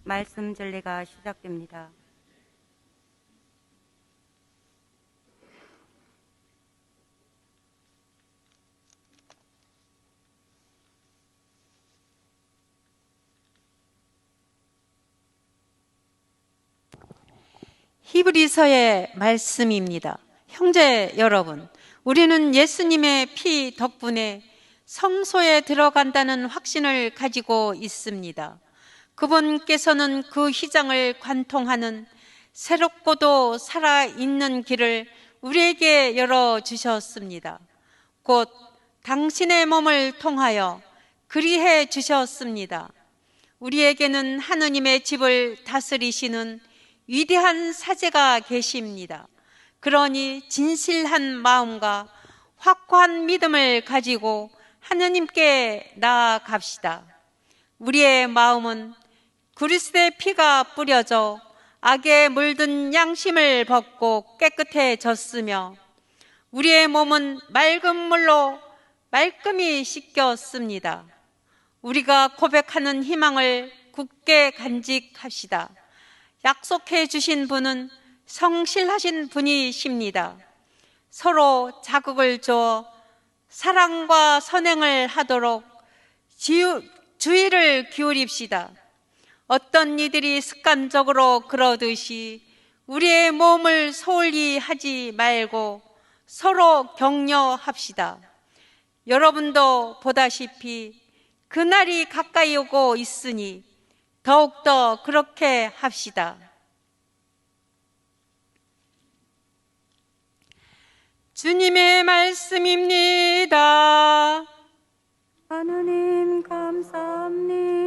말씀 전례가 시작됩니다. 히브리서의 말씀입니다. 형제 여러분, 우리는 예수님의 피 덕분에 성소에 들어간다는 확신을 가지고 있습니다. 그분께서는 그 휘장을 관통하는 새롭고도 살아있는 길을 우리에게 열어주셨습니다. 곧 당신의 몸을 통하여 그리해 주셨습니다. 우리에게는 하느님의 집을 다스리시는 위대한 사제가 계십니다. 그러니 진실한 마음과 확고한 믿음을 가지고 하느님께 나아갑시다. 우리의 마음은 그리스도의 피가 뿌려져 악에 물든 양심을 벗고 깨끗해졌으며 우리의 몸은 맑은 물로 말끔히 씻겼습니다. 우리가 고백하는 희망을 굳게 간직합시다. 약속해 주신 분은 성실하신 분이십니다. 서로 자극을 줘 사랑과 선행을 하도록 주의를 기울입시다. 어떤 이들이 습관적으로 그러듯이 우리의 몸을 소홀히 하지 말고 서로 격려합시다. 여러분도 보다시피 그날이 가까이 오고 있으니 더욱더 그렇게 합시다. 주님의 말씀입니다. 하느님 감사합니다.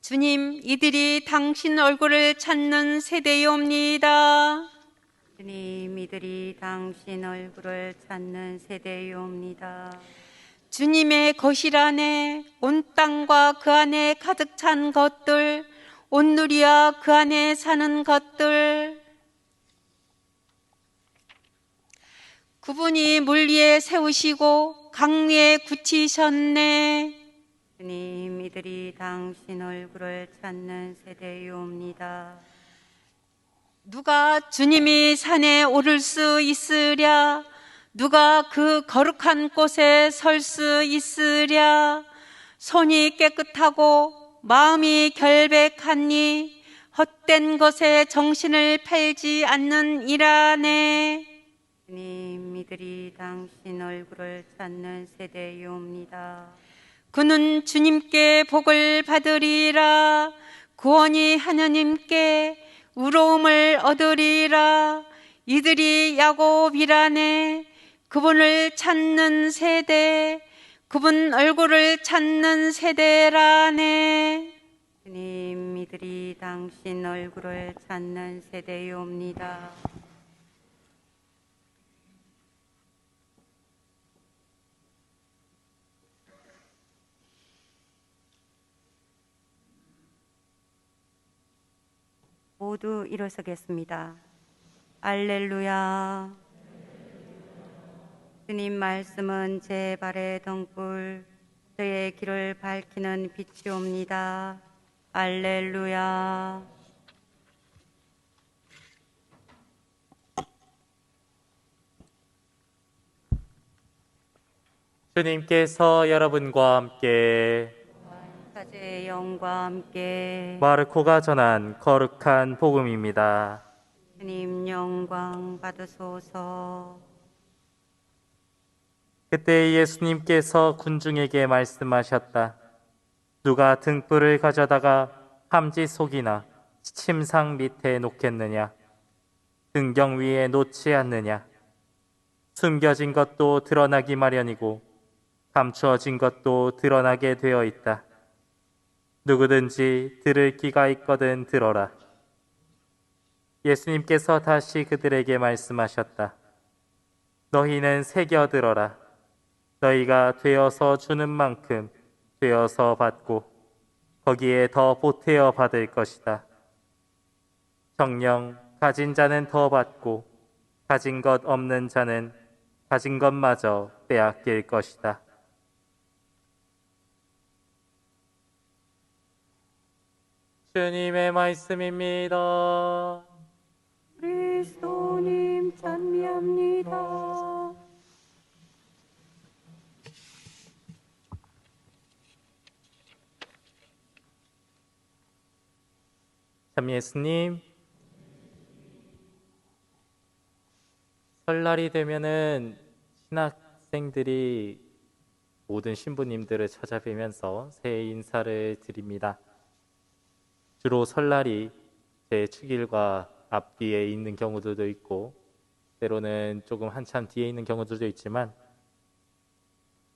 주님, 이들이 당신 얼굴을 찾는 세대이옵니다. 주님, 이들이 당신 얼굴을 찾는 세대이옵니다. 주님의 거실 안에 온 땅과 그 안에 가득 찬 것들, 온누리와 그 안에 사는 것들, 그분이 물 위에 세우시고 강 위에 굳히셨네. 주님, 이들이 당신 얼굴을 찾는 세대이옵니다. 누가 주님이 산에 오를 수 있으랴? 누가 그 거룩한 곳에 설 수 있으랴? 손이 깨끗하고 마음이 결백하니 헛된 것에 정신을 팔지 않는 이라네. 주님, 이들이 당신 얼굴을 찾는 세대이옵니다. 그는 주님께 복을 받으리라. 구원이 하느님께 우러움을 얻으리라. 이들이 야곱이라네. 그분을 찾는 세대, 그분 얼굴을 찾는 세대라네. 주님, 이들이 당신 얼굴을 찾는 세대이옵니다. 모두 일어서겠습니다. 알렐루야. 주님 말씀은 제 발의 등불, 저의 길을 밝히는 빛이옵니다. 알렐루야. 주님께서 여러분과 함께 사제의 영과 함께 마르코가 전한 거룩한 복음입니다. 주님 영광 받으소서. 그때 예수님께서 군중에게 말씀하셨다. 누가 등불을 가져다가 함지 속이나 침상 밑에 놓겠느냐? 등경 위에 놓지 않느냐? 숨겨진 것도 드러나기 마련이고 감추어진 것도 드러나게 되어 있다. 누구든지 들을 귀가 있거든 들어라. 예수님께서 다시 그들에게 말씀하셨다. 너희는 새겨 들어라. 너희가 되어서 주는 만큼 되어서 받고 거기에 더 보태어 받을 것이다. 정녕 가진 자는 더 받고 가진 것 없는 자는 가진 것마저 빼앗길 것이다. 주님의 말씀입니다. 그리스도님 찬미합니다. 참 예수님, 설날이 되면은 신학생들이 모든 신부님들을 찾아뵈면서 새해 인사를 드립니다. 주로 설날이 제 축일과 앞뒤에 있는 경우들도 있고 때로는 조금 한참 뒤에 있는 경우들도 있지만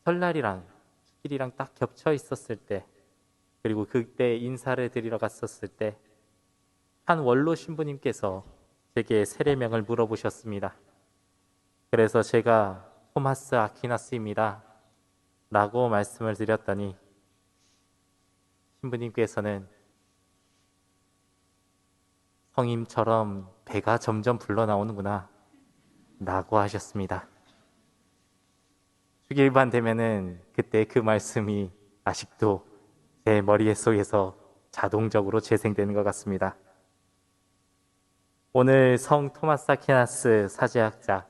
설날이랑 축일이랑 딱 겹쳐 있었을 때 그리고 그때 인사를 드리러 갔었을 때 한 원로 신부님께서 제게 세례명을 물어보셨습니다. 그래서 제가 토마스 아퀴나스입니다 라고 말씀을 드렸더니 신부님께서는 성임처럼 배가 점점 불러나오는구나 라고 하셨습니다. 축일반 되면은 그때 그 말씀이 아직도 제 머릿속에서 자동적으로 재생되는 것 같습니다. 오늘 성 토마스 아퀴나스 사제학자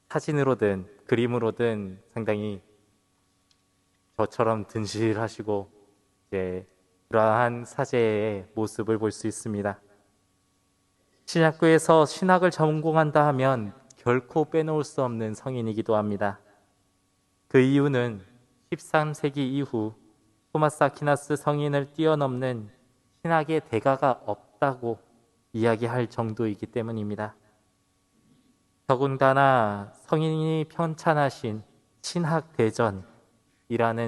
사진으로든 그림으로든 상당히 저처럼 든실하시고 그러한 사제의 모습을 볼 수 있습니다. 신학교에서 신학을 전공한다 하면 결코 빼놓을 수 없는 성인이기도 합니다. 그 이유는 13세기 이후 토마스 아퀴나스 성인을 뛰어넘는 신학의 대가가 없다고 이야기할 정도이기 때문입니다. 더군다나 성인이 편찬하신 신학대전이라는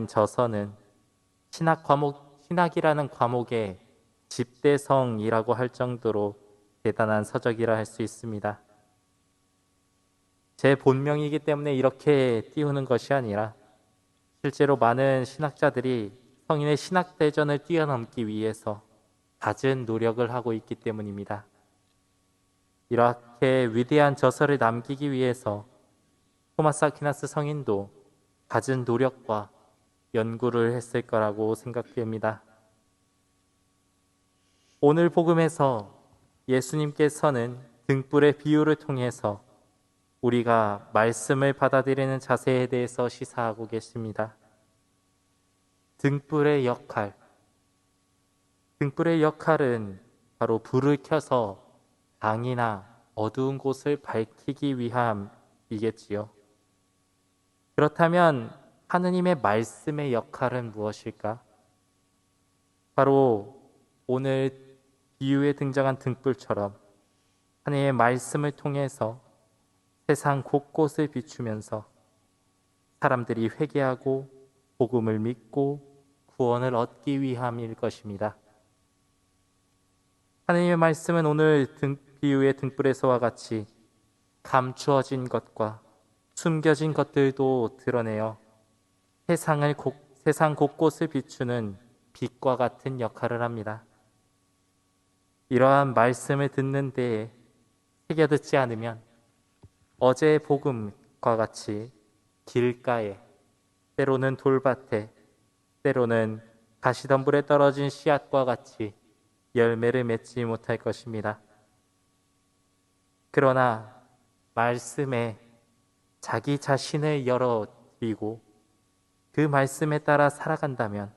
저서는 신학이라는 과목의 집대성이라고 할 정도로 대단한 서적이라 할 수 있습니다. 제 본명이기 때문에 이렇게 띄우는 것이 아니라 실제로 많은 신학자들이 성인의 신학대전을 뛰어넘기 위해서 갖은 노력을 하고 있기 때문입니다. 이렇게 위대한 저서를 남기기 위해서 토마스 아퀴나스 성인도 갖은 노력과 연구를 했을 거라고 생각됩니다. 오늘 복음에서 예수님께서는 등불의 비유를 통해서 우리가 말씀을 받아들이는 자세에 대해서 시사하고 계십니다. 등불의 역할은 바로 불을 켜서 방이나 어두운 곳을 밝히기 위함이겠지요. 그렇다면 하느님의 말씀의 역할은 무엇일까? 바로 오늘 비유에 등장한 등불처럼 하느님의 말씀을 통해서 세상 곳곳을 비추면서 사람들이 회개하고 복음을 믿고 구원을 얻기 위함일 것입니다. 하느님의 말씀은 오늘 비유의 등불에서와 같이 감추어진 것과 숨겨진 것들도 드러내어 세상 곳곳을 비추는 빛과 같은 역할을 합니다. 이러한 말씀을 듣는 데에 새겨듣지 않으면 어제의 복음과 같이 길가에, 때로는 돌밭에, 때로는 가시덤불에 떨어진 씨앗과 같이 열매를 맺지 못할 것입니다. 그러나 말씀에 자기 자신을 열어드리고 그 말씀에 따라 살아간다면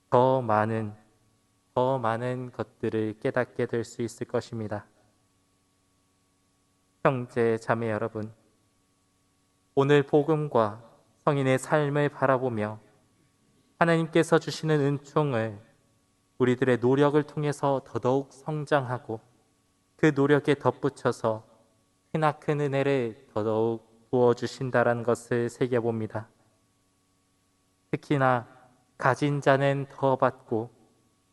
더 많은 것들을 깨닫게 될 수 있을 것입니다. 형제 자매 여러분, 오늘 복음과 성인의 삶을 바라보며 하나님께서 주시는 은총을 우리들의 노력을 통해서 더더욱 성장하고 그 노력에 덧붙여서 크나큰 은혜를 더더욱 부어주신다는 것을 새겨봅니다. 특히나 가진 자는 더 받고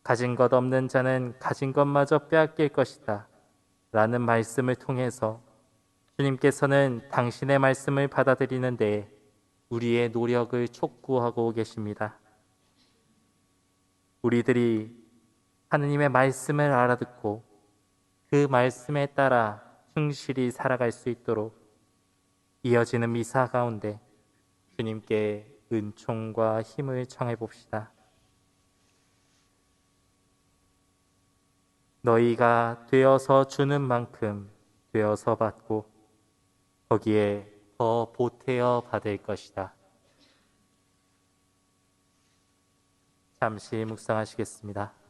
가진 것 없는 자는 가진 것마저 빼앗길 것이다 라는 말씀을 통해서 주님께서는 당신의 말씀을 받아들이는데 우리의 노력을 촉구하고 계십니다. 우리들이 하느님의 말씀을 알아듣고 그 말씀에 따라 충실히 살아갈 수 있도록 이어지는 미사 가운데 주님께 은총과 힘을 청해 봅시다. 너희가 되어서 주는 만큼 되어서 받고 거기에 더 보태어 받을 것이다. 잠시 묵상하시겠습니다.